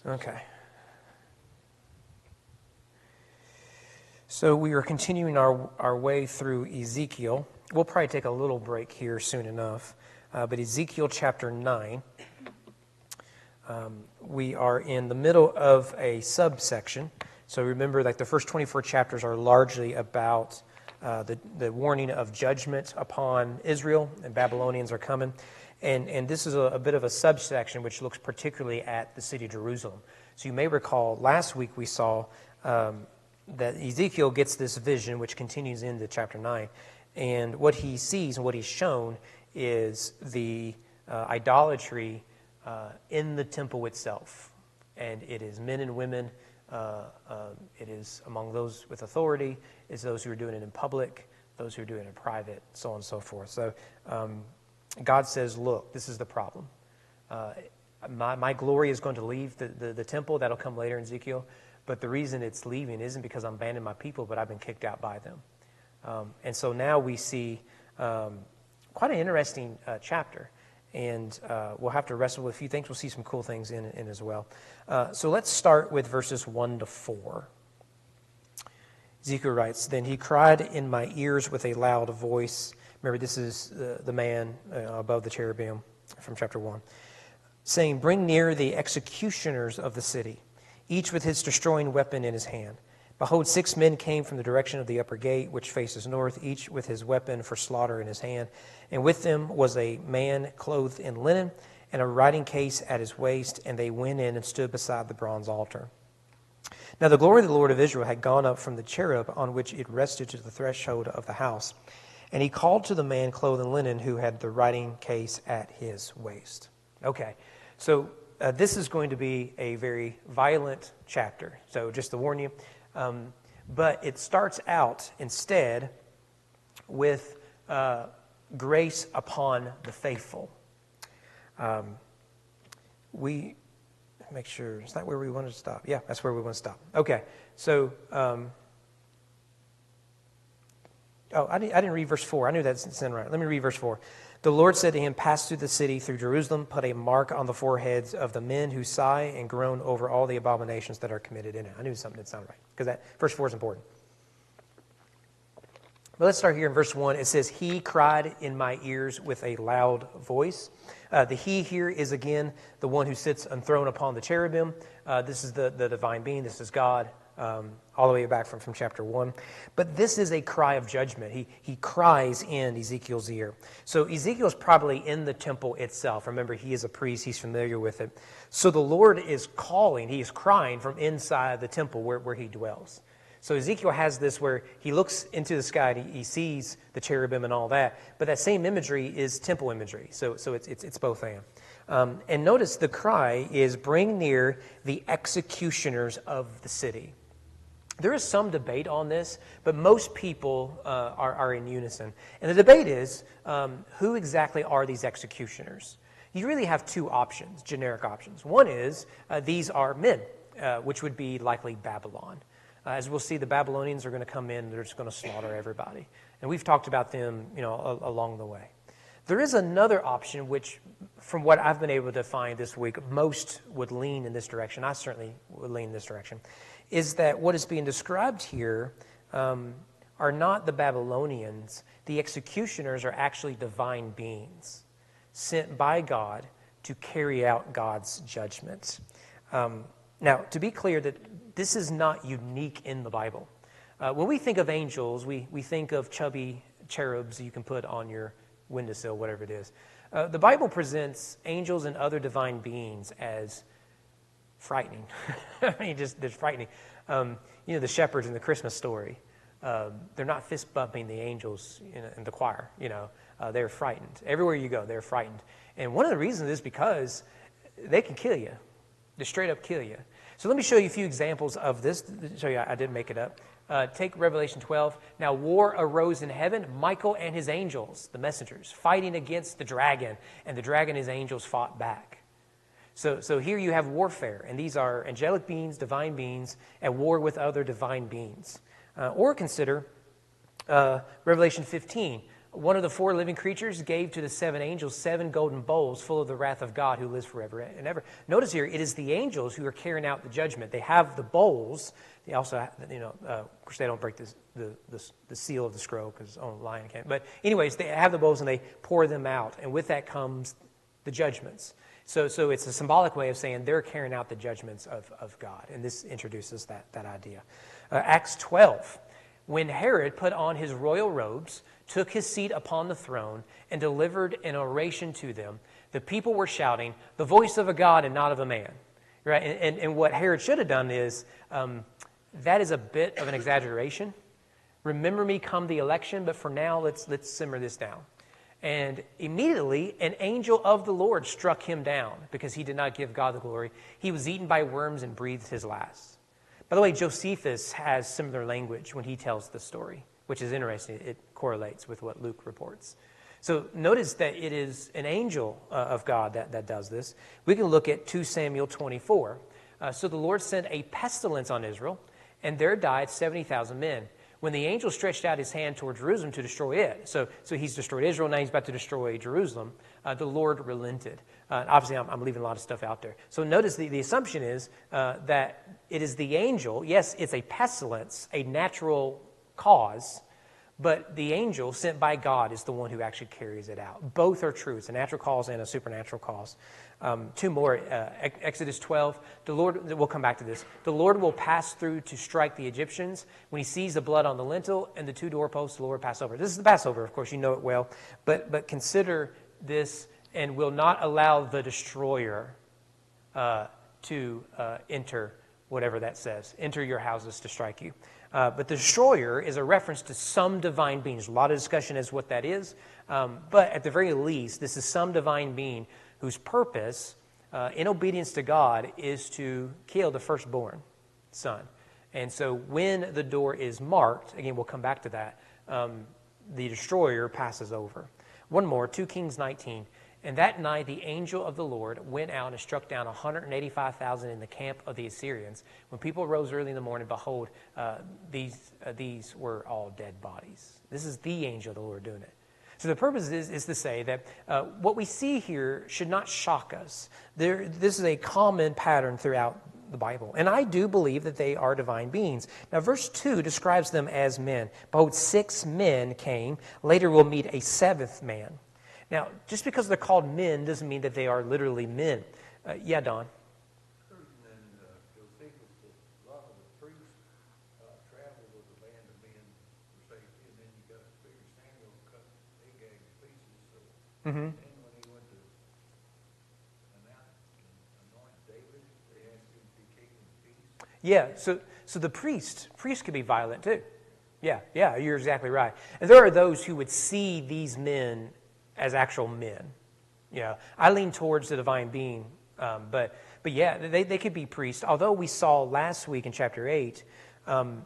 Okay. So we are continuing our way through Ezekiel. We'll probably take a little break here soon enough. But Ezekiel chapter 9, we are in the middle of a subsection. So remember, like the first 24 chapters are largely about the warning of judgment upon Israel, and Babylonians are coming. And this is a bit of a subsection which looks particularly at the city of Jerusalem. So you may recall last week we saw that Ezekiel gets this vision, which continues into chapter 9. And what he sees and what he's shown is the idolatry in the temple itself. And it is men and women. It is among those with authority. It's those who are doing it in public, those who are doing it in private, so on and so forth. So God says, look, this is the problem. My glory is going to leave the temple. That'll come later in Ezekiel. But the reason it's leaving isn't because I'm abandoning my people, but I've been kicked out by them. And so now we see quite an interesting chapter. And we'll have to wrestle with a few things. We'll see some cool things in as well. So let's start with verses 1 to 4. Ezekiel writes, "Then he cried in my ears with a loud voice." Remember, this is the man above the cherubim from chapter 1. "Saying, bring near the executioners of the city, each with his destroying weapon in his hand. Behold, 6 men came from the direction of the upper gate, which faces north, each with his weapon for slaughter in his hand. And with them was a man clothed in linen, and a writing case at his waist, and they went in and stood beside the bronze altar. Now the glory of the Lord of Israel had gone up from the cherub on which it rested to the threshold of the house. And he called to the man clothed in linen who had the writing case at his waist." Okay, so this is going to be a very violent chapter. So just to warn you. But it starts out instead with grace upon the faithful. We make sure, is that where we wanted to stop? Yeah, that's where we want to stop. Okay, so, I didn't read verse 4. I knew that's in right. Let me read verse 4. "The Lord said to him, pass through the city, through Jerusalem, put a mark on the foreheads of the men who sigh and groan over all the abominations that are committed in it." I knew something didn't sound right, because that verse 4 is important. But let's start here in verse 1. It says, "He cried in my ears with a loud voice." The he here is, again, the one who sits enthroned upon the cherubim. This is the divine being. This is God, all the way back from chapter 1. But this is a cry of judgment. He cries in Ezekiel's ear. So Ezekiel's probably in the temple itself. Remember, he is a priest. He's familiar with it. So the Lord is calling. He is crying from inside the temple where he dwells. So Ezekiel has this where he looks into the sky and he sees the cherubim and all that. But that same imagery is temple imagery. So it's both and. And notice the cry is, "Bring near the executioners of the city." There is some debate on this, but most people are in unison. And the debate is, who exactly are these executioners? You really have two options, generic options. One is, these are men, which would be likely Babylon. As we'll see, the Babylonians are going to come in, they're just going to slaughter everybody. And we've talked about them, along the way. There is another option, which, from what I've been able to find this week, most would lean in this direction. I certainly would lean in this direction. Is that what is being described here are not the Babylonians. The executioners are actually divine beings sent by God to carry out God's judgments. Now, to be clear, that this is not unique in the Bible. When we think of angels, we think of chubby cherubs you can put on your windowsill, whatever it is. The Bible presents angels and other divine beings as frightening. I mean, they're frightening. The shepherds in the Christmas story, they're not fist bumping the angels in the choir. They're frightened. Everywhere you go, they're frightened. And one of the reasons is because they can kill you. They straight up kill you. So let me show you a few examples of this. Show you, I didn't make it up. Take Revelation 12. "Now war arose in heaven, Michael and his angels," the messengers, "fighting against the dragon, and the dragon and his angels fought back." So here you have warfare, and these are angelic beings, divine beings, at war with other divine beings. Or consider Revelation 15. One of the four living creatures gave to the seven angels 7 golden bowls full of the wrath of God who lives forever and ever. Notice here, it is the angels who are carrying out the judgment. They have the bowls. They also, of course, they don't break the seal of the scroll because only a lion can. But anyways, they have the bowls and they pour them out. And with that comes the judgments. So it's a symbolic way of saying they're carrying out the judgments of God. And this introduces that idea. Acts 12. When Herod put on his royal robes, took his seat upon the throne, and delivered an oration to them, the people were shouting, "The voice of a God and not of a man." Right? And what Herod should have done is, that is a bit of an exaggeration. Remember me come the election, but for now, let's simmer this down. And immediately, an angel of the Lord struck him down because he did not give God the glory. He was eaten by worms and breathed his last. By the way, Josephus has similar language when he tells the story, which is interesting. It correlates with what Luke reports. So notice that it is an angel of God that does this. We can look at 2 Samuel 24. So the Lord sent a pestilence on Israel, and there died 70,000 men. When the angel stretched out his hand toward Jerusalem to destroy it, so he's destroyed Israel, now he's about to destroy Jerusalem, the Lord relented. Obviously, I'm leaving a lot of stuff out there. So notice the assumption is that it is the angel. Yes, it's a pestilence, a natural cause, but the angel sent by God is the one who actually carries it out. Both are true. It's a natural cause and a supernatural cause. 2 more. Exodus 12. The Lord, we'll come back to this. The Lord will pass through to strike the Egyptians. When he sees the blood on the lintel and the 2 doorposts, the Lord pass over. This is the Passover, of course, you know it well. But consider this, and will not allow the destroyer to enter, whatever that says, enter your houses to strike you. But the destroyer is a reference to some divine being. There's a lot of discussion as to what that is. But at the very least, this is some divine being whose purpose, in obedience to God, is to kill the firstborn son. And so when the door is marked, again, we'll come back to that, the destroyer passes over. One more, 2 Kings 19. And that night the angel of the Lord went out and struck down 185,000 in the camp of the Assyrians. When people rose early in the morning, behold, these were all dead bodies. This is the angel of the Lord doing it. So the purpose is to say that what we see here should not shock us. This is a common pattern throughout the Bible. And I do believe that they are divine beings. Now, verse 2 describes them as men. Behold, 6 men came. Later we'll meet a 7th man. Now, just because they're called men doesn't mean that they are literally men. Yeah, Don? Mm-hmm. And when he went to anoint David, they asked him to be king in peace. Yeah, so the priests could be violent too. Yeah, you're exactly right. And there are those who would see these men as actual men. Yeah, I lean towards the divine being, but yeah, they could be priests. Although we saw last week in chapter 8,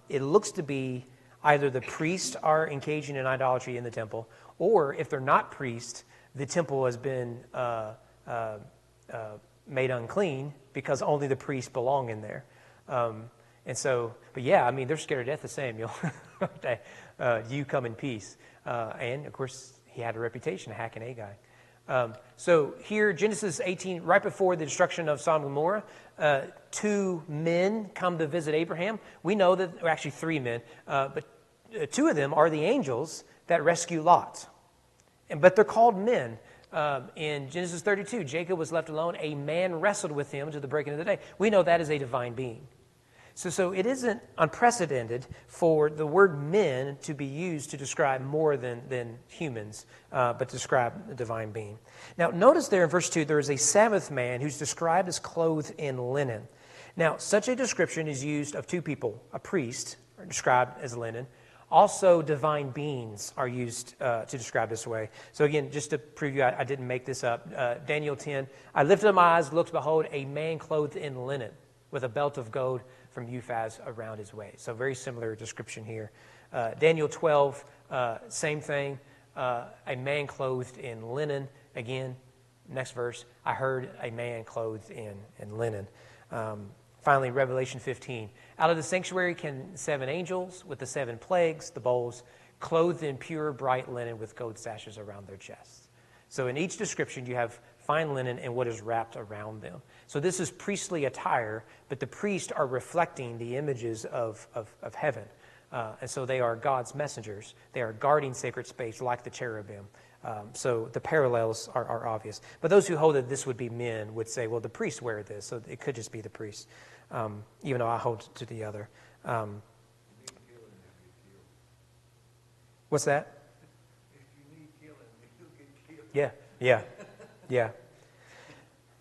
it looks to be either the priests are engaging in idolatry in the temple, or if they're not priests, the temple has been made unclean because only the priests belong in there. And so, but yeah, I mean, they're scared to death of Samuel. You come in peace. And, of course, he had a reputation of hacking Agag. So here, Genesis 18, right before the destruction of Sodom and Gomorrah, 2 men come to visit Abraham. We know that, or actually 3 men, but 2 of them are the angels that rescue Lot. But they're called men. In Genesis 32, Jacob was left alone. A man wrestled with him to the breaking of the day. We know that is a divine being. So it isn't unprecedented for the word men to be used to describe more than humans, but to describe a divine being. Now, notice there in verse 2, there is a 7th man who's described as clothed in linen. Now, such a description is used of 2 people, a priest, or described as linen. Also, divine beings are used to describe this way. So again, just to prove you, I didn't make this up. Daniel 10, I lifted up my eyes, looked, behold, a man clothed in linen with a belt of gold from Uphaz around his waist. So very similar description here. Daniel 12, same thing. A man clothed in linen. Again, next verse, I heard a man clothed in linen. Finally, Revelation 15. Out of the sanctuary came 7 angels with the 7 plagues, the bowls, clothed in pure, bright linen with gold sashes around their chests. So in each description, you have fine linen and what is wrapped around them. So this is priestly attire, but the priests are reflecting the images of heaven. And so they are God's messengers. They are guarding sacred space like the cherubim. So the parallels are obvious. But those who hold that this would be men would say, well, the priests wear this, so it could just be the priests, even though I hold to the other. What's that? Yeah.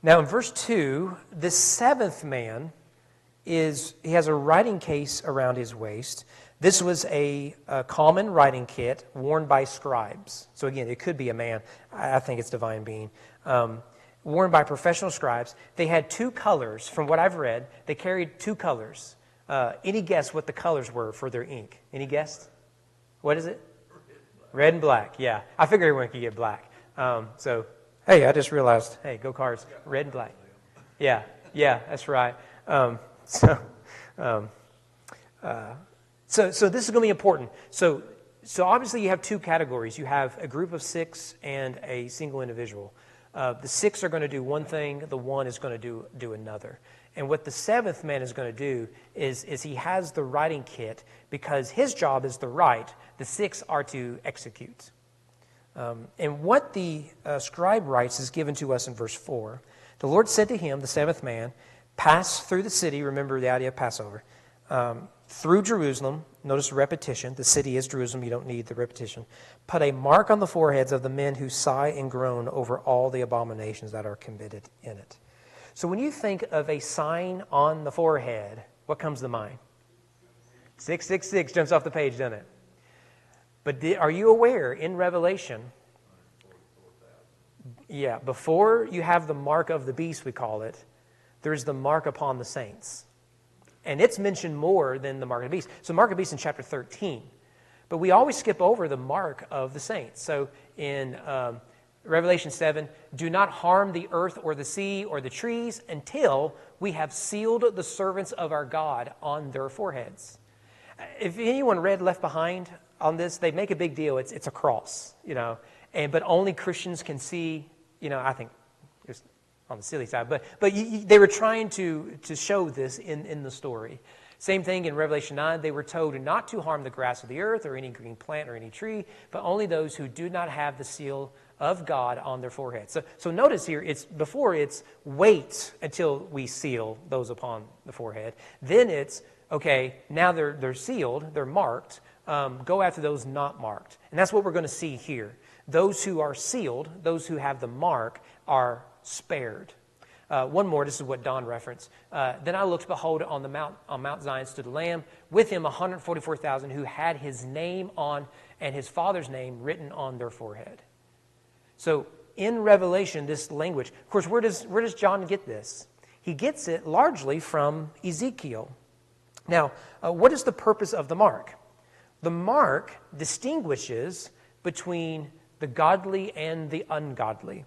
Now in verse 2, the seventh man he has a writing case around his waist. This was a common writing kit worn by scribes. So again, it could be a man. I think it's divine being. Worn by professional scribes. They had two colors. From what I've read, they carried two colors. Any guess what the colors were for their ink? Any guess? What is it? Red and black. Yeah. I figured everyone could get black. So, hey, I just realized, hey, go Cards, red and black. Yeah, that's right. So this is going to be important. So obviously you have two categories. You have a group of 6 and a single individual. The 6 are going to do one thing. The 1 is going to do another. And what the seventh man is going to do is he has the writing kit because his job is to write. The 6 are to execute. And what the scribe writes is given to us in verse 4. The Lord said to him, the seventh man, pass through the city. Remember the idea of Passover. Through Jerusalem. Notice the repetition. The city is Jerusalem. You don't need the repetition. Put a mark on the foreheads of the men who sigh and groan over all the abominations that are committed in it. So when you think of a sign on the forehead, what comes to mind? 666 jumps off the page, doesn't it? But are you aware in Revelation, before you have the mark of the beast, we call it, there's the mark upon the saints. And it's mentioned more than the mark of the beast. So mark of the beast in chapter 13. But we always skip over the mark of the saints. So in Revelation 7, do not harm the earth or the sea or the trees until we have sealed the servants of our God on their foreheads. If anyone read Left Behind on this, they make a big deal. It's a cross, but only Christians can see, I think it's on the silly side, but they were trying to show this in the story. Same thing in Revelation 9, they were told not to harm the grass of the earth or any green plant or any tree, but only those who do not have the seal of God on their foreheads. So notice here, it's wait until we seal those upon the forehead. Then it's, okay, now they're sealed, they're marked, go after those not marked. And that's what we're going to see here. Those who are sealed, those who have the mark, are spared. One more, this is what Don referenced. Then I looked, behold, on Mount Zion stood the Lamb, with him 144,000 who had his name on and his Father's name written on their forehead. So in Revelation, this language, of course, where does John get this? He gets it largely from Ezekiel. Now, what is the purpose of the mark? The mark distinguishes between the godly and the ungodly.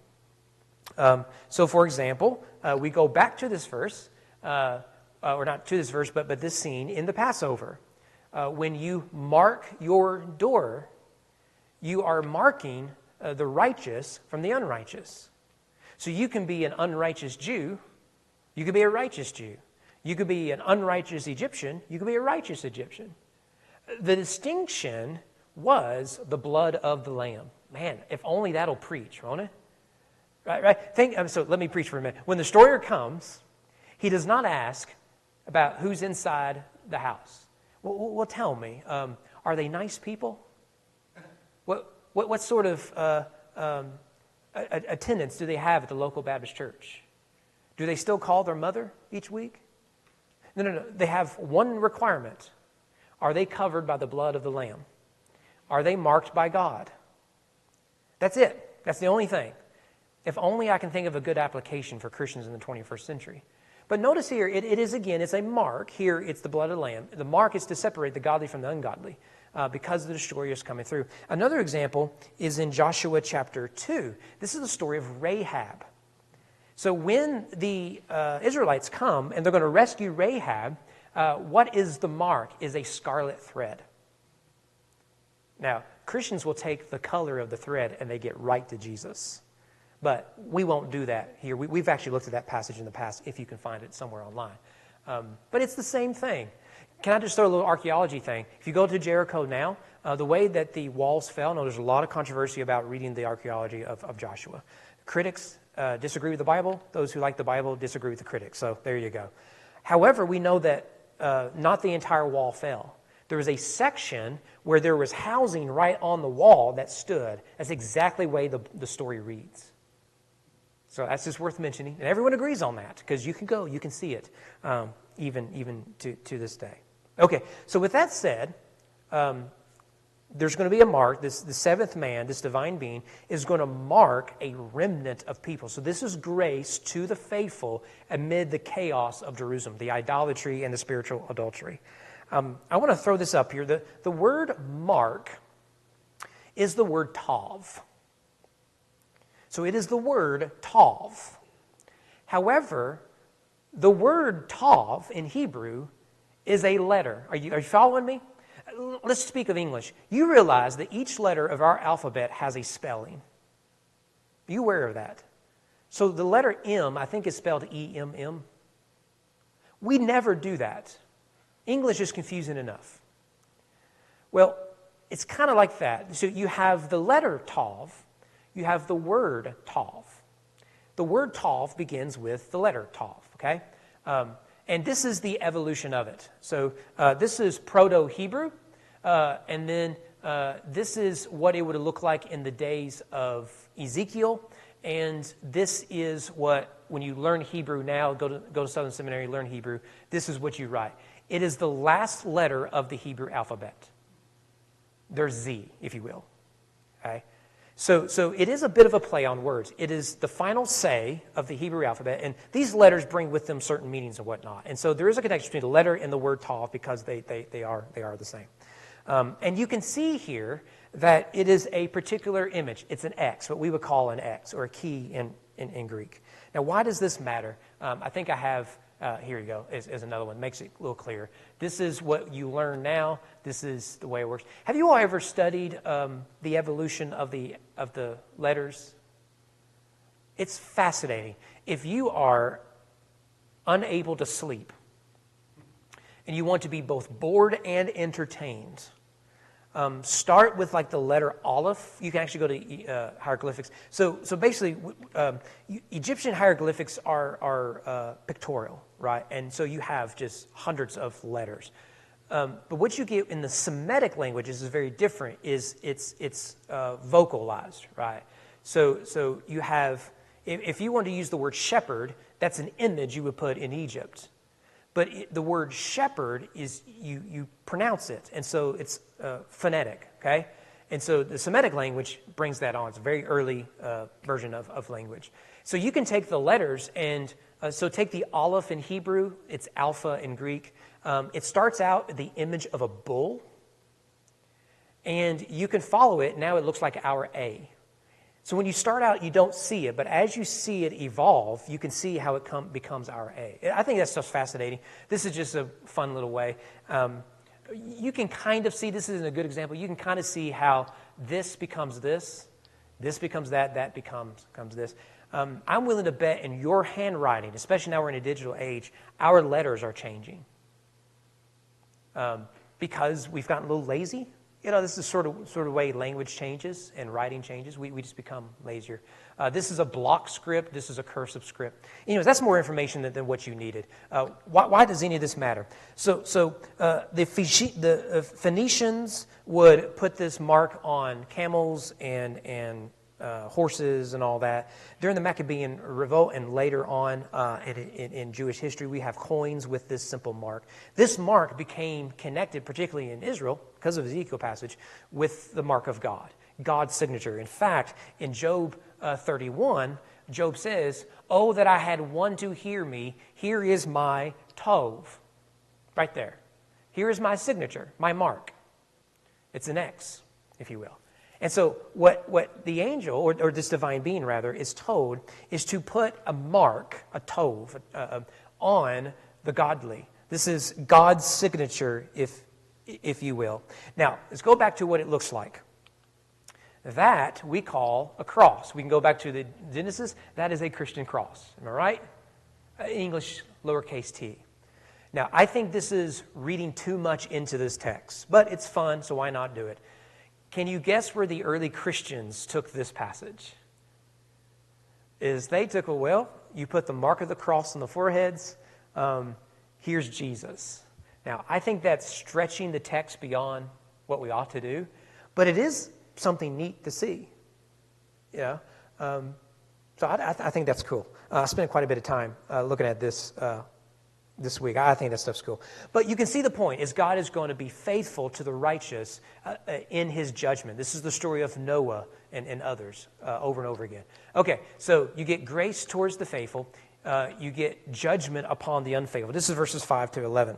So, for example, we go back to this verse, or not to this verse, but this scene in the Passover. When you mark your door, you are marking the righteous from the unrighteous. So you can be an unrighteous Jew, you could be a righteous Jew. You could be an unrighteous Egyptian, you could be a righteous Egyptian. The distinction was the blood of the Lamb. Man, if only that'll preach, won't it? Right? So let me preach for a minute. When the destroyer comes, he does not ask about who's inside the house. Well, tell me, are they nice people? What sort of attendance do they have at the local Baptist church? Do they still call their mother each week? No. They have one requirement. Are they covered by the blood of the Lamb? Are they marked by God? That's it. That's the only thing. If only I can think of a good application for Christians in the 21st century. But notice here, it is again, it's a mark. Here, it's the blood of the Lamb. The mark is to separate the godly from the ungodly because the destroyer is coming through. Another example is in Joshua chapter 2. This is the story of Rahab. So when the Israelites come and they're going to rescue Rahab, what is the mark? Is a scarlet thread. Now, Christians will take the color of the thread and they get right to Jesus. But we won't do that here. We've actually looked at that passage in the past, if you can find it somewhere online. But it's the same thing. Can I just throw a little archaeology thing? If you go to Jericho now, the way that the walls fell, now there's a lot of controversy about reading the archaeology of Joshua. Critics disagree with the Bible. Those who like the Bible disagree with the critics. So there you go. However, we know that not the entire wall fell. There was a section where there was housing right on the wall that stood. That's exactly the way the story reads. So that's just worth mentioning. And everyone agrees on that because you can go, you can see it, even to this day. Okay, so with that said, there's going to be a mark. The seventh man, this divine being, is going to mark a remnant of people. So this is grace to the faithful amid the chaos of Jerusalem, the idolatry and the spiritual adultery. I want to throw this up here. The word mark is the word tav. So it is the word tav. However, the word tav in Hebrew is a letter. Are you following me? Let's speak of English. You realize that each letter of our alphabet has a spelling. Are you aware of that? So the letter M, I think, is spelled E-M-M. We never do that. English is confusing enough. Well, it's kind of like that. So you have the letter tav, you have the word tav. The word tav begins with the letter tav, okay? And this is the evolution of it. So this is Proto-Hebrew, and then this is what it would look like in the days of Ezekiel, and this is what, when you learn Hebrew now, go to Southern Seminary, learn Hebrew, this is what you write. It is the last letter of the Hebrew alphabet. There's Z, if you will. Okay? So it is a bit of a play on words. It is the final say of the Hebrew alphabet, and these letters bring with them certain meanings and whatnot. And so there is a connection between the letter and the word tav because they are the same. And you can see here that it is a particular image. It's an X, what we would call an X, or a key in Greek. Now, why does this matter? I think I have... here you go, is another one. Makes it a little clearer. This is what you learn now. This is the way it works. Have you all ever studied the evolution of the letters? It's fascinating. If you are unable to sleep and you want to be both bored and entertained, start with like the letter Aleph. You can actually go to hieroglyphics. So basically, Egyptian hieroglyphics are pictorial, right? And so you have just hundreds of letters. But what you get in the Semitic languages is very different. It's vocalized, right? So you have, if you want to use the word shepherd, that's an image you would put in Egypt. But the word shepherd is, you pronounce it, and so it's phonetic, okay? And so the Semitic language brings that on. It's a very early version of language. So you can take the letters, and so take the Aleph in Hebrew, it's Alpha in Greek. It starts out the image of a bull, and you can follow it. Now it looks like our A. So when you start out, you don't see it, but as you see it evolve, you can see how it becomes our A. I think that's just fascinating. This is just a fun little way. You can kind of see, this isn't a good example, you can kind of see how this becomes this becomes that becomes this. I'm willing to bet in your handwriting, especially now we're in a digital age, our letters are changing. Because we've gotten a little lazy. You know, this is sort of way language changes and writing changes. We just become lazier. This is a block script. This is a cursive script. Anyways, that's more information than what you needed. Why does any of this matter? So the Phoenicians would put this mark on camels and horses and all that. During the Maccabean revolt and later on in Jewish history, we have coins with this simple mark. This mark became connected, particularly in Israel, because of the Ezekiel passage, with the mark of God, God's signature. In fact, in Job 31, Job says, "Oh, that I had one to hear me. Here is my tov." Right there. Here is my signature, my mark. It's an X, if you will. And so what the angel, or this divine being rather, is told is to put a mark, a tov, on the godly. This is God's signature, if if you will. Now, let's go back to what it looks like. That we call a cross. We can go back to the Genesis. That is a Christian cross. Am I right? English lowercase t. Now, I think this is reading too much into this text, but it's fun, so why not do it? Can you guess where the early Christians took this passage? Is they took, well, you put the mark of the cross on the foreheads. Here's Jesus. Now, I think that's stretching the text beyond what we ought to do, but it is something neat to see. Yeah. So I think that's cool. I spent quite a bit of time looking at this this week. I think that stuff's cool. But you can see the point is God is going to be faithful to the righteous in his judgment. This is the story of Noah and others over and over again. Okay, so you get grace towards the faithful. You get judgment upon the unfaithful. This is verses 5 to 11.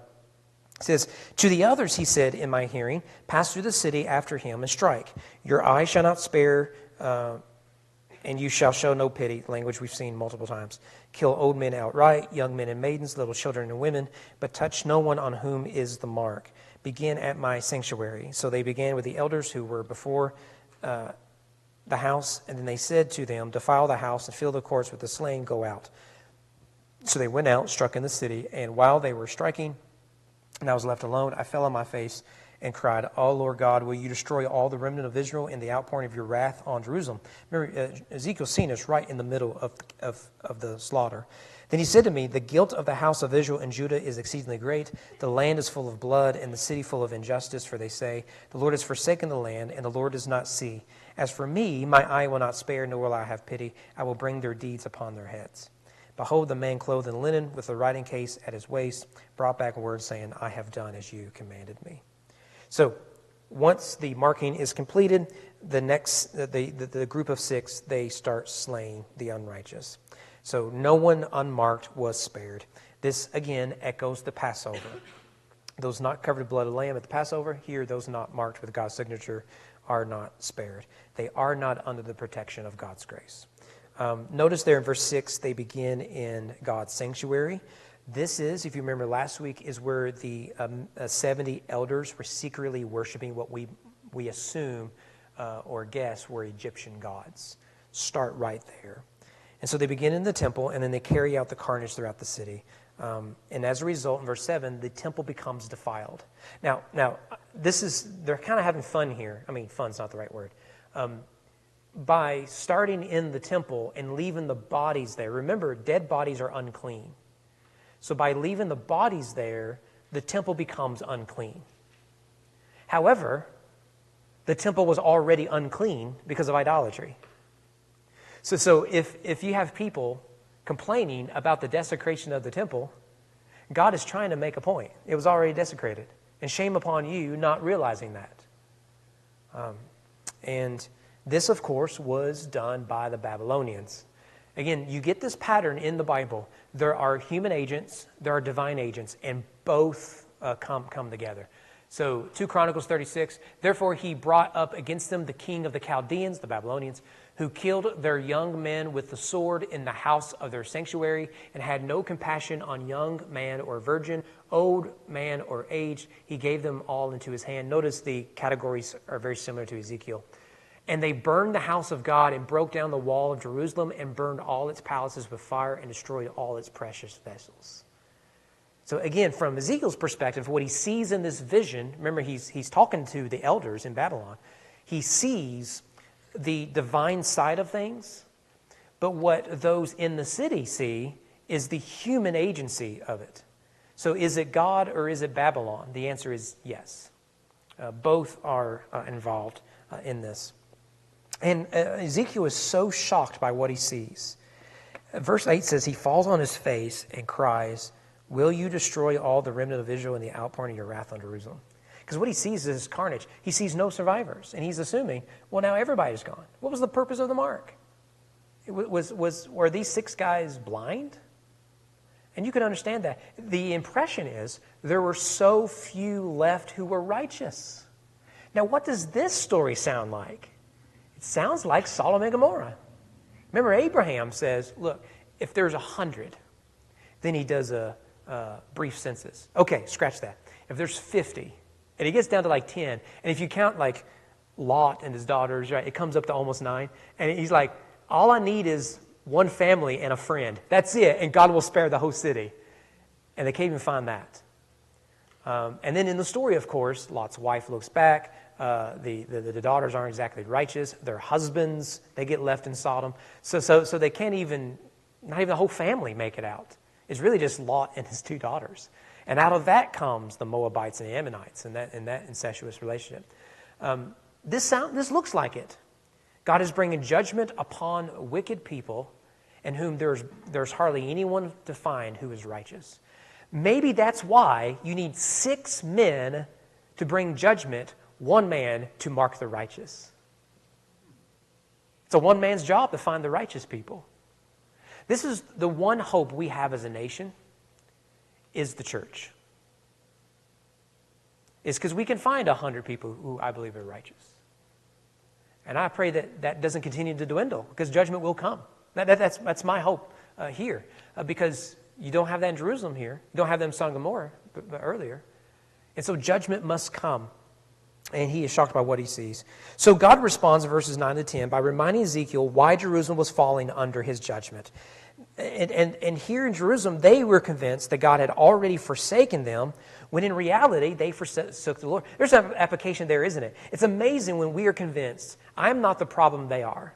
It says, to the others he said in my hearing, pass through the city after him and strike. Your eye shall not spare, and you shall show no pity, language we've seen multiple times. Kill old men outright, young men and maidens, little children and women, but touch no one on whom is the mark. Begin at my sanctuary. So they began with the elders who were before the house, and then they said to them, defile the house and fill the courts with the slain, go out. So they went out, struck in the city, and while they were striking, and I was left alone, I fell on my face and cried, oh, Lord God, will you destroy all the remnant of Israel in the outpouring of your wrath on Jerusalem? Remember, Ezekiel's scene is right in the middle of the slaughter. Then he said to me, the guilt of the house of Israel and Judah is exceedingly great. The land is full of blood and the city full of injustice, for they say, the Lord has forsaken the land, and the Lord does not see. As for me, my eye will not spare, nor will I have pity. I will bring their deeds upon their heads. Behold, the man clothed in linen with the writing case at his waist brought back word saying, I have done as you commanded me. So once the marking is completed, the group of 6, they start slaying the unrighteous. So no one unmarked was spared. This, again, echoes the Passover. Those not covered with blood of lamb at the Passover, here those not marked with God's signature are not spared. They are not under the protection of God's grace. Notice there in verse 6, they begin in God's sanctuary. This is, if you remember last week, is where the 70 elders were secretly worshiping what we assume or guess were Egyptian gods. Start right there. And so they begin in the temple, and then they carry out the carnage throughout the city. And as a result, in verse 7, the temple becomes defiled. Now, they're kind of having fun here. I mean, fun's not the right word. By starting in the temple and leaving the bodies there. Remember, dead bodies are unclean. So by leaving the bodies there, the temple becomes unclean. However, the temple was already unclean because of idolatry. So if you have people complaining about the desecration of the temple, God is trying to make a point. It was already desecrated. And shame upon you not realizing that. And this, of course, was done by the Babylonians. Again, you get this pattern in the Bible. There are human agents, there are divine agents, and both come together. So 2 Chronicles 36, therefore he brought up against them the king of the Chaldeans, the Babylonians, who killed their young men with the sword in the house of their sanctuary and had no compassion on young man or virgin, old man or aged. He gave them all into his hand. Notice the categories are very similar to Ezekiel. And they burned the house of God and broke down the wall of Jerusalem and burned all its palaces with fire and destroyed all its precious vessels. So again, from Ezekiel's perspective, what he sees in this vision, remember he's talking to the elders in Babylon, he sees the divine side of things, but what those in the city see is the human agency of it. So is it God or is it Babylon? The answer is yes. Both are involved in this. And Ezekiel is so shocked by what he sees. Verse 8 says, he falls on his face and cries, will you destroy all the remnant of Israel in the outpouring of your wrath on Jerusalem? Because what he sees is carnage. He sees no survivors. And he's assuming, well, now everybody's gone. What was the purpose of the mark? Were these 6 guys blind? And you can understand that. The impression is there were so few left who were righteous. Now, what does this story sound like? It sounds like Sodom and Gomorrah. Remember, Abraham says, look, if there's 100, then he does a brief census. Okay, scratch that. If there's 50, And he gets down to like 10. And if you count like Lot and his daughters, right, it comes up to almost 9. And he's like, all I need is one family and a friend. That's it. And God will spare the whole city. And they can't even find that. And then in the story, of course, Lot's wife looks back. The daughters aren't exactly righteous. Their husbands, they get left in Sodom. So they can't even, not even the whole family make it out. It's really just Lot and his 2 daughters. And out of that comes the Moabites and the Ammonites and that incestuous relationship. This looks like it. God is bringing judgment upon wicked people in whom there's hardly anyone to find who is righteous. Maybe that's why you need 6 men to bring judgment, 1 man to mark the righteous. It's a one man's job to find the righteous people. This is the one hope we have as a nation, is the church. It's because we can find 100 people who I believe are righteous. And I pray that doesn't continue to dwindle, because judgment will come. That's my hope here, because you don't have that in Jerusalem here. You don't have that in Sodom and Gomorrah but earlier. And so judgment must come. And he is shocked by what he sees. So God responds in verses 9 to 10 by reminding Ezekiel why Jerusalem was falling under his judgment. And here in Jerusalem, they were convinced that God had already forsaken them, when in reality, they forsook the Lord. There's an application there, isn't it? It's amazing when we are convinced, I'm not the problem, they are.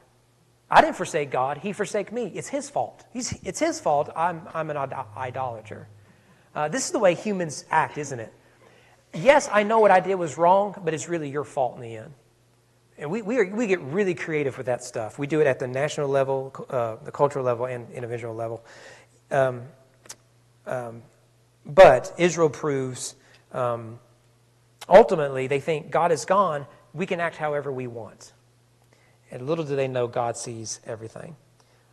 I didn't forsake God, he forsake me. It's his fault. It's his fault, I'm an idolater. This is the way humans act, isn't it? Yes, I know what I did was wrong, but it's really your fault in the end. And we get really creative with that stuff. We do it at the national level, the cultural level, and individual level. But Israel proves, ultimately, they think God is gone. We can act however we want. And little do they know God sees everything.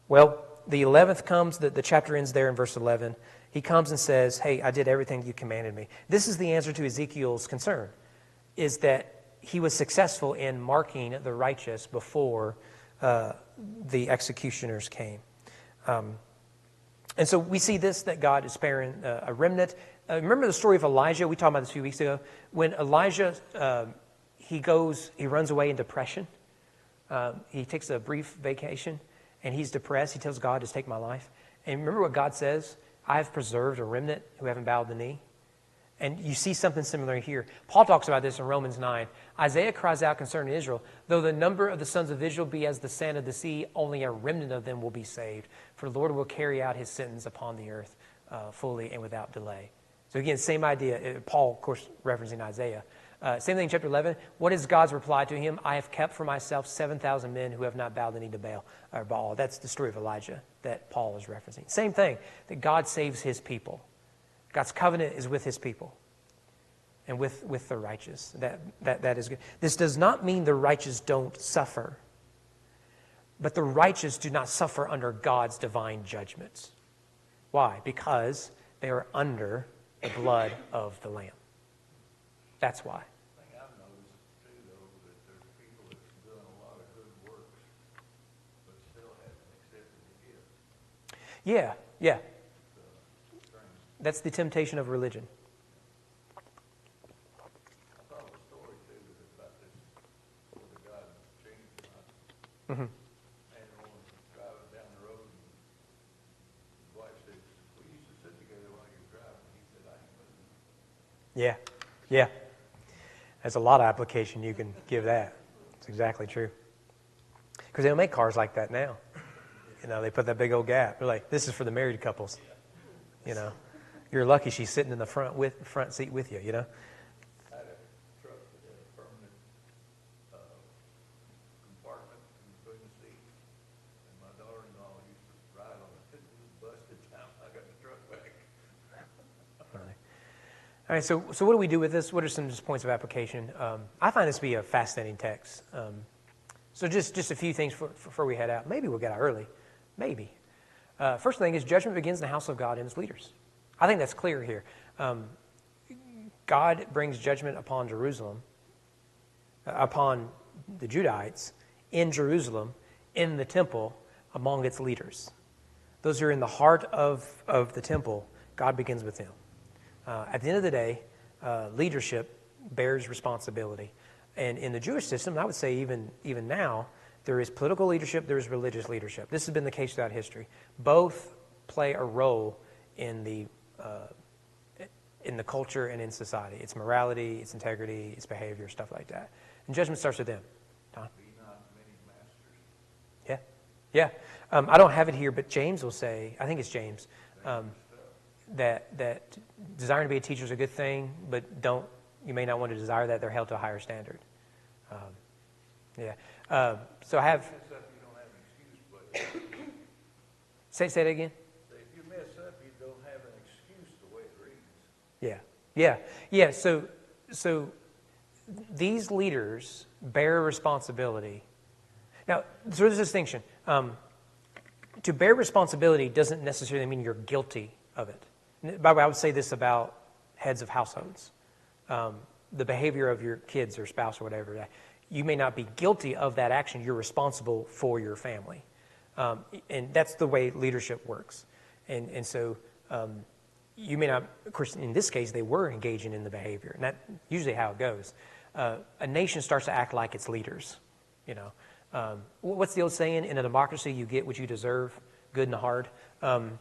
Well, the 11th comes, the chapter ends there in verse 11. He comes and says, hey, I did everything you commanded me. This is the answer to Ezekiel's concern, is that he was successful in marking the righteous before the executioners came. And so we see this, that God is sparing a remnant. Remember the story of Elijah? We talked about this a few weeks ago. When Elijah, he runs away in depression. He takes a brief vacation, and he's depressed. He tells God to take my life. And remember what God says? I have preserved a remnant who haven't bowed the knee. And you see something similar here. Paul talks about this in Romans 9. Isaiah cries out concerning Israel, though the number of the sons of Israel be as the sand of the sea, only a remnant of them will be saved. For the Lord will carry out his sentence upon the earth fully and without delay. So again, same idea. Paul, of course, referencing Isaiah. Same thing in chapter 11. What is God's reply to him? I have kept for myself 7,000 men who have not bowed the knee to Baal. That's the story of Elijah that Paul is referencing. Same thing, that God saves his people. God's covenant is with his people and with the righteous. That is good. This does not mean the righteous don't suffer, but the righteous do not suffer under God's divine judgments. Why? Because they are under the blood of the Lamb. That's why. The thing I've noticed too, though, that there's people that's doing a lot of good works, but still haven't accepted the gift. Yeah. That's the temptation of religion. I thought of a story too about this, where the guy changed my Mm-hmm. and was driving down the road, and his wife said, "We used to sit together while you were driving." He said, "I ain't moving." Yeah. There's a lot of application you can give that. It's exactly true. Because they don't make cars like that now. You know, they put that big old gap. They're like, this is for the married couples. You know, you're lucky she's sitting in the front seat with you, you know. I had a truck that had a permanent compartment in between the seats, and my daughter-in-law used to ride on it. It was busted time. I got the truck back. All right, so what do we do with this? What are some just points of application? I find this to be a fascinating text. So just a few things before we head out. Maybe we'll get out early. Maybe. First thing is judgment begins in the house of God and its leaders. I think that's clear here. God brings judgment upon Jerusalem, upon the Judahites, in Jerusalem, in the temple, among its leaders. Those who are in the heart of the temple, God begins with them. At the end of the day, leadership bears responsibility. And in the Jewish system, I would say even now, there is political leadership, there is religious leadership. This has been the case throughout history. Both play a role in the culture and in society. It's morality, it's integrity, it's behavior, stuff like that. And judgment starts with them. Tom? Be not many masters. Yeah. Yeah. I don't have it here, but James will say, I think it's James, that desiring to be a teacher is a good thing, but you may not want to desire that. They're held to a higher standard. Yeah. So I have... Mess up, you don't have an excuse, but Say that again? if you mess up, you don't have an excuse the way it reads. Yeah. So these leaders bear responsibility. Now, so there's a distinction. To bear responsibility doesn't necessarily mean you're guilty of it. By the way, I would say this about heads of households. The behavior of your kids or spouse or whatever, you may not be guilty of that action. You're responsible for your family. And that's the way leadership works. And so you may not, of course, in this case, they were engaging in the behavior. And that's usually how it goes. A nation starts to act like its leaders. What's the old saying? In a democracy, you get what you deserve, good and hard. And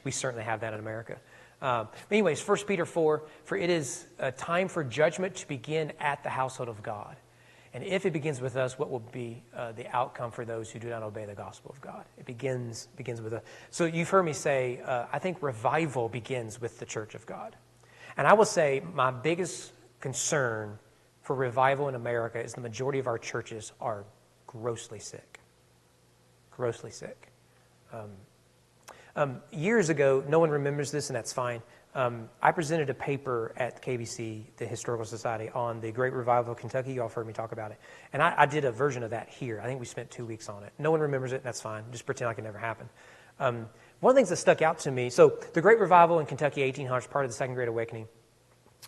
we certainly have that in America. But anyways, 1 Peter 4, for it is a time for judgment to begin at the household of God. And if it begins with us, what will be the outcome for those who do not obey the gospel of God? It begins with us. So you've heard me say, I think revival begins with the church of God. And I will say my biggest concern for revival in America is the majority of our churches are grossly sick. Grossly sick. Years ago, no one remembers this, and that's fine. I presented a paper at KBC, the Historical Society, on the Great Revival of Kentucky. You all have heard me talk about it. And I did a version of that here. I think we spent 2 weeks on it. No one remembers it, and that's fine. Just pretend like it never happened. One of the things that stuck out to me, so the Great Revival in Kentucky, 1800s, part of the Second Great Awakening.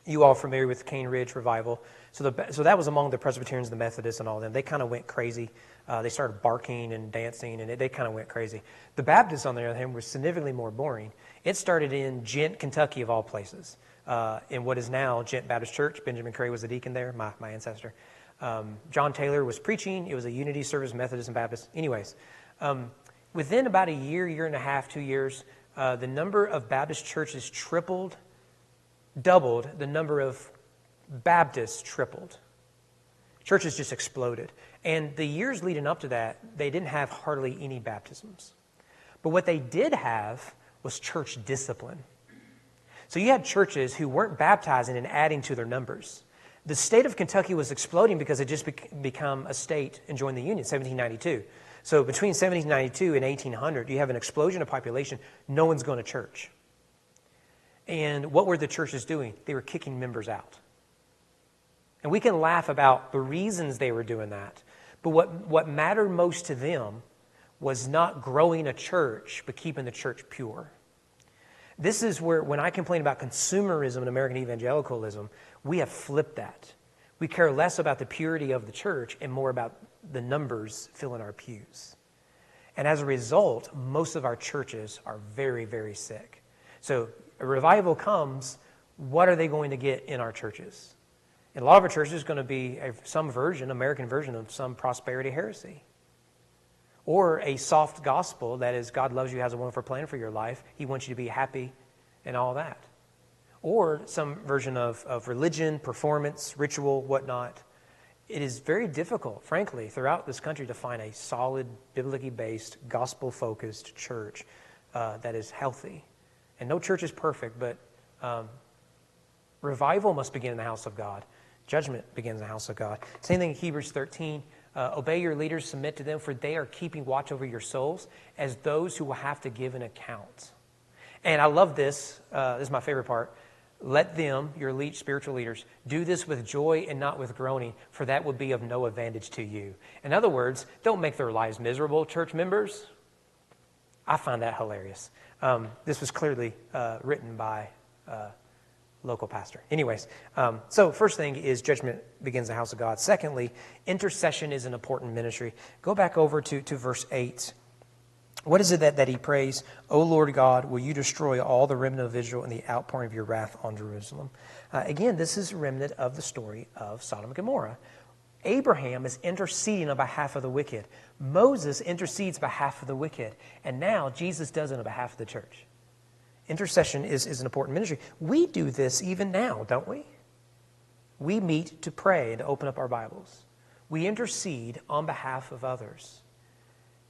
You all are familiar with the Cane Ridge Revival. So that was among the Presbyterians, the Methodists, and all of them. They kind of went crazy. They started barking and dancing, and they kind of went crazy. The Baptists, on the other hand, were significantly more boring. It started in Gent, Kentucky, of all places, in what is now Gent Baptist Church. Benjamin Cray was a deacon there, my ancestor. John Taylor was preaching. It was a unity service, Methodist and Baptist. Anyways, within about a year and a half, 2 years, the number of Baptist churches doubled. The number of Baptists tripled. Churches just exploded. And the years leading up to that, they didn't have hardly any baptisms. But what they did have was church discipline. So you had churches who weren't baptizing and adding to their numbers. The state of Kentucky was exploding because it just become a state and joined the Union in 1792. So between 1792 and 1800, you have an explosion of population. No one's going to church. And what were the churches doing? They were kicking members out. And we can laugh about the reasons they were doing that. But what mattered most to them was not growing a church, but keeping the church pure. This is where, when I complain about consumerism and American evangelicalism, we have flipped that. We care less about the purity of the church and more about the numbers filling our pews. And as a result, most of our churches are very, very sick. So a revival comes, what are they going to get in our churches? In a lot of our churches is going to be some version, American version of some prosperity heresy. Or a soft gospel that is, God loves you, has a wonderful plan for your life. He wants you to be happy and all that. Or some version of religion, performance, ritual, whatnot. It is very difficult, frankly, throughout this country to find a solid, biblically based, gospel-focused church that is healthy. And no church is perfect, but revival must begin in the house of God. Judgment begins in the house of God. Same thing in Hebrews 13. Obey your leaders, submit to them, for they are keeping watch over your souls as those who will have to give an account. And I love this. This is my favorite part. Let them, your elite spiritual leaders, do this with joy and not with groaning, for that would be of no advantage to you. In other words, don't make their lives miserable, church members. I find that hilarious. This was clearly written by local pastor. Anyways, so first thing is judgment begins in the house of God. Secondly, intercession is an important ministry. Go back over to verse 8. What is it that he prays? O Lord God, will you destroy all the remnant of Israel in the outpouring of your wrath on Jerusalem? Again, this is a remnant of the story of Sodom and Gomorrah. Abraham is interceding on behalf of the wicked. Moses intercedes on behalf of the wicked. And now Jesus does it on behalf of the church. Intercession is an important ministry. We do this even now, don't we? We meet to pray and to open up our Bibles. We intercede on behalf of others.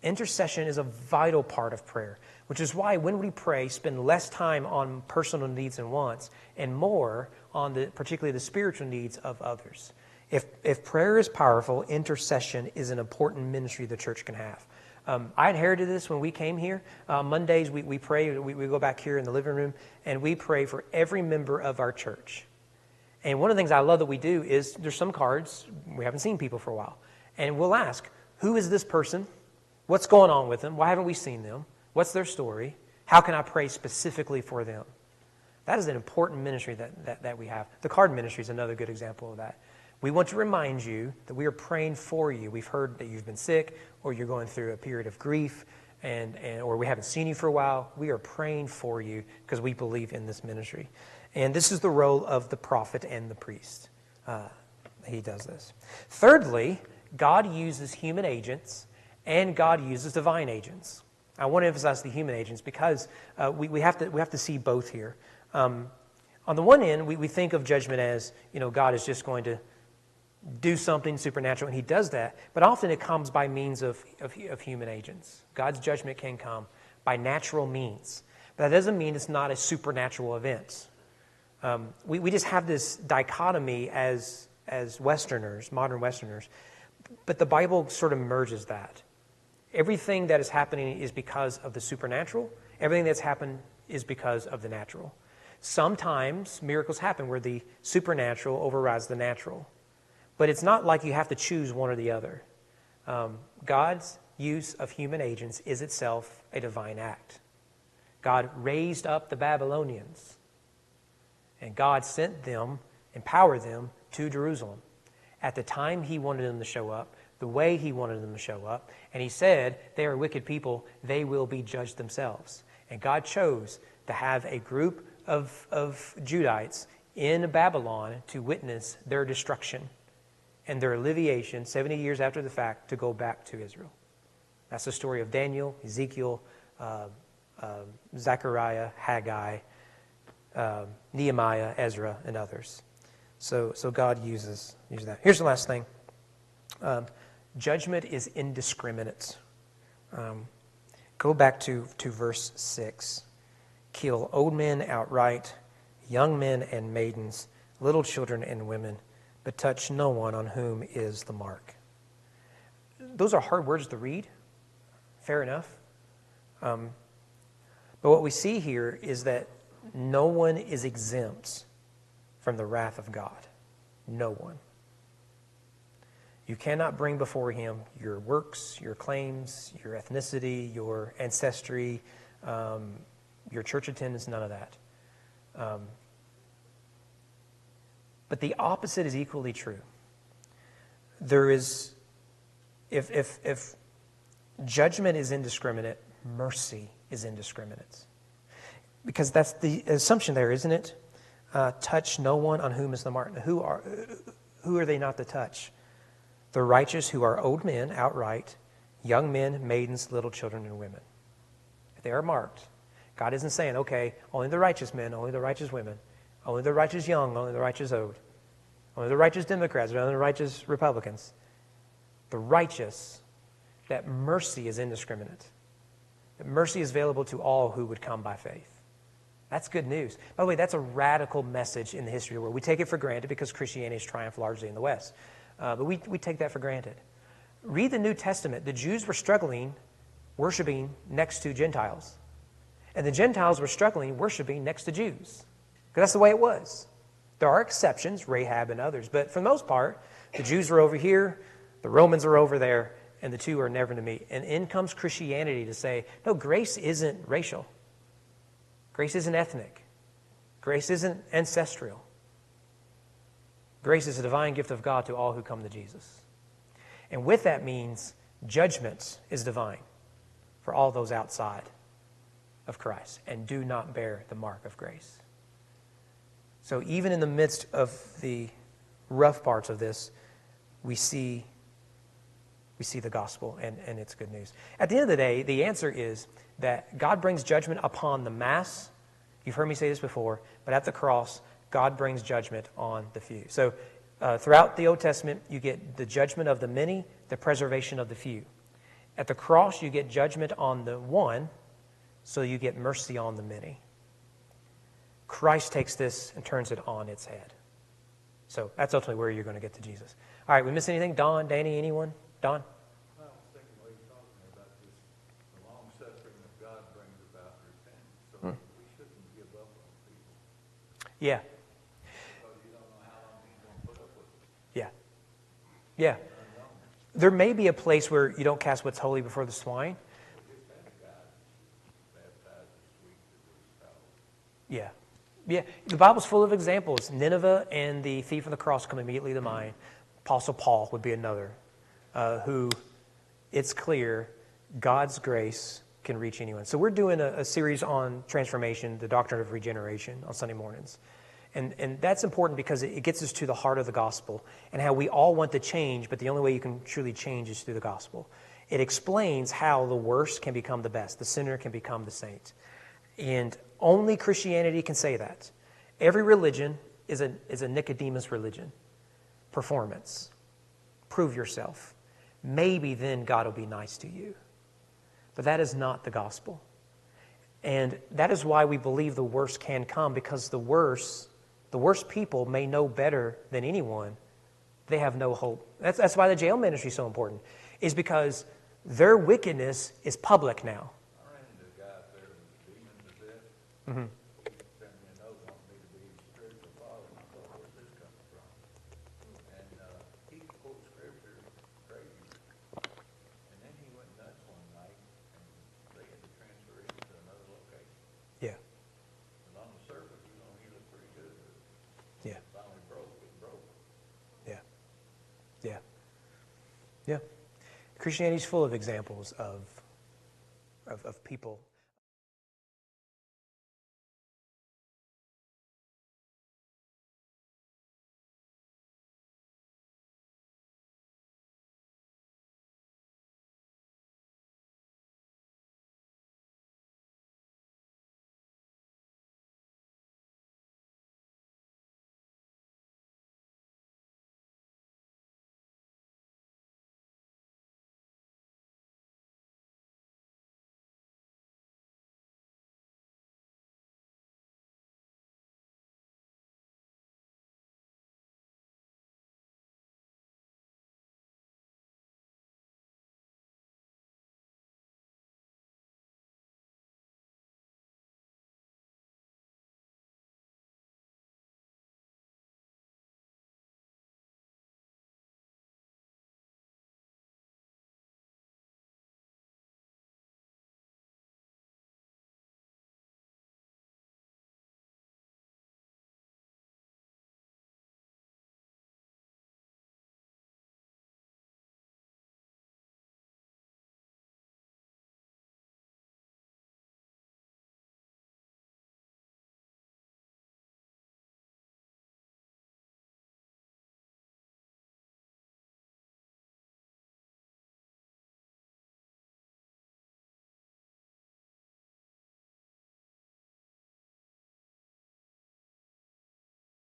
Intercession is a vital part of prayer, which is why when we pray, spend less time on personal needs and wants and more on particularly the spiritual needs of others. If prayer is powerful, intercession is an important ministry the church can have. I inherited this when we came here. Mondays we pray, we go back here in the living room, and we pray for every member of our church. And one of the things I love that we do is there's some cards, we haven't seen people for a while, and we'll ask, who is this person? What's going on with them? Why haven't we seen them? What's their story? How can I pray specifically for them? That is an important ministry that we have. The card ministry is another good example of that. We want to remind you that we are praying for you. We've heard that you've been sick or you're going through a period of grief or we haven't seen you for a while. We are praying for you because we believe in this ministry. And this is the role of the prophet and the priest. He does this. Thirdly, God uses human agents and God uses divine agents. I want to emphasize the human agents because we have to see both here. On the one end, we think of judgment as, God is just going to do something supernatural, and he does that. But often it comes by means of human agents. God's judgment can come by natural means. But that doesn't mean it's not a supernatural event. We just have this dichotomy as Westerners, modern Westerners. But the Bible sort of merges that. Everything that is happening is because of the supernatural. Everything that's happened is because of the natural. Sometimes miracles happen where the supernatural overrides the natural. But it's not like you have to choose one or the other. God's use of human agents is itself a divine act. God raised up the Babylonians, and God sent them, empowered them to Jerusalem. At the time he wanted them to show up, the way he wanted them to show up, and he said, they are wicked people, they will be judged themselves. And God chose to have a group of Judites in Babylon to witness their destruction and their alleviation 70 years after the fact to go back to Israel. That's the story of Daniel, Ezekiel, Zechariah, Haggai, Nehemiah, Ezra, and others. So God uses that. Here's the last thing. Judgment is indiscriminate. Go back to verse 6. Kill old men outright, young men and maidens, little children and women, but touch no one on whom is the mark. Those are hard words to read. Fair enough. But what we see here is that no one is exempt from the wrath of God. No one. You cannot bring before him your works, your claims, your ethnicity, your ancestry, your church attendance, none of that. But the opposite is equally true. There is, if judgment is indiscriminate, mercy is indiscriminate. Because that's the assumption there, isn't it? Touch no one on whom is the mark. Who are they not to touch? The righteous who are old men outright, young men, maidens, little children, and women. They are marked. God isn't saying, okay, only the righteous men, only the righteous women, only the righteous young, only the righteous old, only the righteous Democrats, only the righteous Republicans. The righteous, that mercy is indiscriminate. That mercy is available to all who would come by faith. That's good news. By the way, that's a radical message in the history of the world. We take it for granted because Christianity has triumphed largely in the West. But we take that for granted. Read the New Testament. The Jews were struggling worshiping next to Gentiles. And the Gentiles were struggling worshiping next to Jews. Because that's the way it was. There are exceptions, Rahab and others. But for the most part, the Jews are over here, the Romans are over there, and the two are never to meet. And in comes Christianity to say, no, grace isn't racial. Grace isn't ethnic. Grace isn't ancestral. Grace is a divine gift of God to all who come to Jesus. And with that means judgment is divine. for all those outside of Christ and do not bear the mark of grace. So even in the midst of the rough parts of this, we see the gospel and it's good news. At the end of the day, the answer is that God brings judgment upon the mass. You've heard me say this before, but at the cross, God brings judgment on the few. So throughout the Old Testament, you get the judgment of the many, the preservation of the few. At the cross, you get judgment on the one, so you get mercy on the many. Christ takes this and turns it on its head. So that's ultimately where you're going to get to Jesus. All right, we miss anything? Don, Danny, anyone? Don? I was thinking while you're talking about this, the long suffering of God brings about repentance. So we shouldn't give up on people Yeah. because you don't know how long he's going to put up with it. Yeah. Yeah. There may be a place where you don't cast what's holy before the swine. Just had a guy baptized this week that was powerful. Yeah. Yeah. The Bible's full of examples. Nineveh and the thief on the cross come immediately to mind. Apostle Paul would be another, who it's clear God's grace can reach anyone. So we're doing a series on transformation, the doctrine of regeneration, on Sunday mornings. And that's important because it gets us to the heart of the gospel and how we all want to change, but the only way you can truly change is through the gospel. It explains how the worst can become the best, the sinner can become the saint. And only Christianity can say that. Every religion is a Nicodemus religion. Performance. Prove yourself. Maybe then God will be nice to you. But that is not the gospel. And that is why we believe the worst can come, because the worst people may know better than anyone. They have no hope. That's why the jail ministry is so important, is because their wickedness is public now. I ran into a guy out there with a demon possessed. Mm-hmm. He sent me a note wanting me to be his spiritual father. And I thought, where's this coming from? And he quotes scripture crazy. And then he went nuts one night, and they had to transfer him to another location. Yeah. And on the surface, he looked pretty good. Yeah. Finally it broke. Yeah. Yeah. Yeah. Christianity is full of examples of people